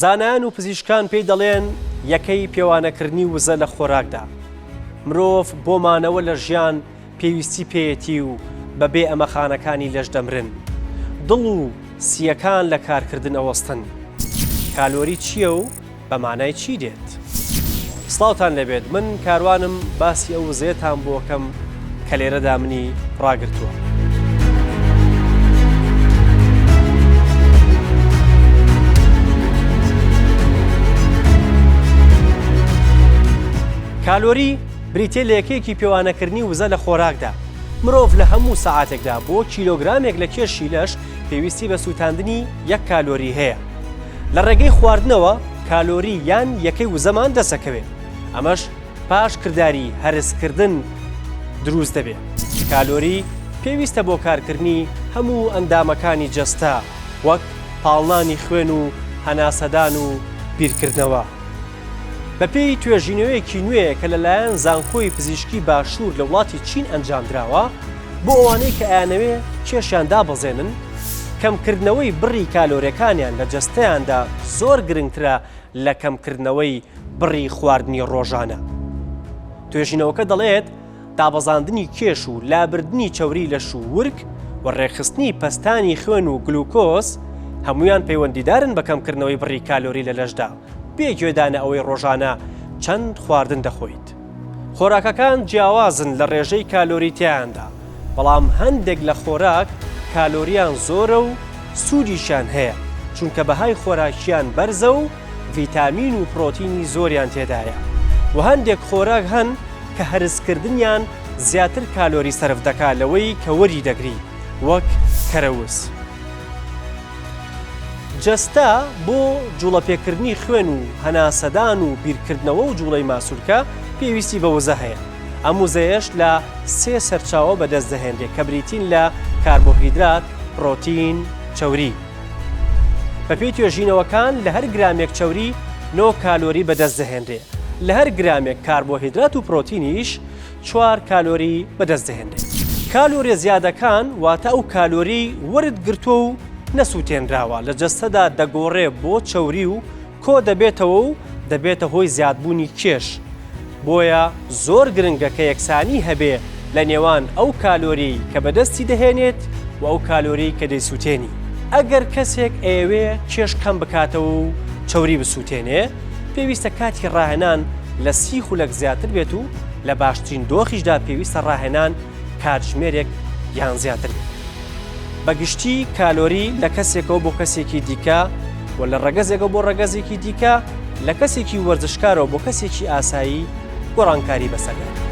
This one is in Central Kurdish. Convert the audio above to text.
زانایان و پزیشکان پێی دەڵێن یەکەی پێوانەکردنی وزە لە خۆراکدا. مرۆڤ بۆمانەوە لە ژیان پێویستی پێیەتی و بەبێ ئەمەخانەکانی لەش دەمرن. دڵ و سیەکان لە کارکردن ئەوەستن. کالۆری چییە و بە مانای چی دێت؟ سڵاوتان لەبێت، من کاروانم باسی ئەو وزەیەتان بۆکەم کە لێرەدا منی ڕاگرتووە. کالۆری بریتێ لە یەکەیەکی پێوانەکردنی وزە لە خۆراکدا. مرۆڤ لە هەموو سەعاتێکدا بۆ کیلۆگرامێک لە کێشی لەش پێویستی بە سووتاندنی 1 کالۆری هەیە. لە ڕێگەی خواردنەوە کالۆری یان یەکەی وزەمان دەسەکەوێت. ئەمەش پاش کردداری هەرسکردن دروست دەبێت. کالۆری پێویستە بۆ کارکردنی هەموو ئەندامەکانی جەستا وەک پاڵنانی خوێن و هەناسەدان و بیرکردنەوە. بەپێی توێژینەوەیەکی نوێ کە لەلایەن زانکۆی پزیشکی باشوور لە وڵاتی چین ئەنجامدراوە بۆ ئەوانەی کە ئایانەوێ کێشیان دابەزێنن، کەمکردنەوەی بڕی کالۆریەکانیان لە جەستەیاندا زۆر گرنگترە لە کەمکردنەوەی بڕی خواردنی ڕۆژانە. توێژینەوەکە دەڵێت دابەزاندنی کێش و لابردنی چەوری لەش و ورک و ڕێخستنی پەستانی خوێن و گلوکۆز هەمویان پەیوەندیدارن بە کەمکردنەوەی بڕی کالۆری لە لەشدا بێگوێدانە ئەوەی ڕۆژانە چەند خواردن دەخۆیت. خۆراکەکان جیاوازن لە ڕێژەی کالۆریتیاندا، بەڵام هەندێک لە خۆراک کالۆریان زۆرە و سوودیشان هەیە چونکە بەهای خۆراکیان بەرزە و ڤیتامین و پرۆتینی زۆریان تێدایە. و هەندێک خۆراک هەن کە هەرسکردنیان زیاتر کالۆری سەرف دەکات لەوەی کە وەری دەگری، وەک کەرەوز. جەستا بۆ جوڵەپێکردنی خوێن و هەناسەدان و بیرکردنەوە و جوڵەی ماسوولکە پێویستی بە وزە هەیە. ئەم وزەیەش لە 3 سەرچاوە بەدەست دەهێنرێت کە بریتین لە کاربۆهیدرات، پرۆتین، چەوری. بەپێی توێژینەوەکان لە هەر گرامێک چەوری 9 کالۆری بەدەست دەهێنرێت. لە هەر گرامێک کاربۆهیدرات و پرۆتینیش 4 کالۆری بەدەست دەهێنرێت. کالۆری زیادەکان واتە ئەو کالۆری وەرد گرتووە و نەسووتێنراوە لە جەستەدا دەگۆڕێ بۆ چەوری و کۆ دەبێتەوە و دەبێتە هۆی زیادبوونی کێش. بۆیە زۆر گرنگە کە یەکسانی هەبێ لە نێوان ئەو کالۆری کە بەدەستی دەهێنێت و ئەو کالۆری کە دەیسووتێنی. ئەگەر کەسێک ئەوێ کێش کەم بکاتەوە و چەوری بسووتێنێ، پێویستە کاتی ڕاهێنان لە 30 خولەک زیاتر بێت و لە باشترین دۆخیشدا پێویستە ڕاهێنان کاتژمێرێک یان زیاتر بێت. بەگشتی کالۆری لە کەسێکەوە بۆ کەسێکی دیکە و لە ڕەگەزێکە بۆ ڕەگەزێکی دیکە لە کەسێکی وەرزشکارەوە بۆ کەسێکی ئاسایی گۆڕانکاری بەسەردێت.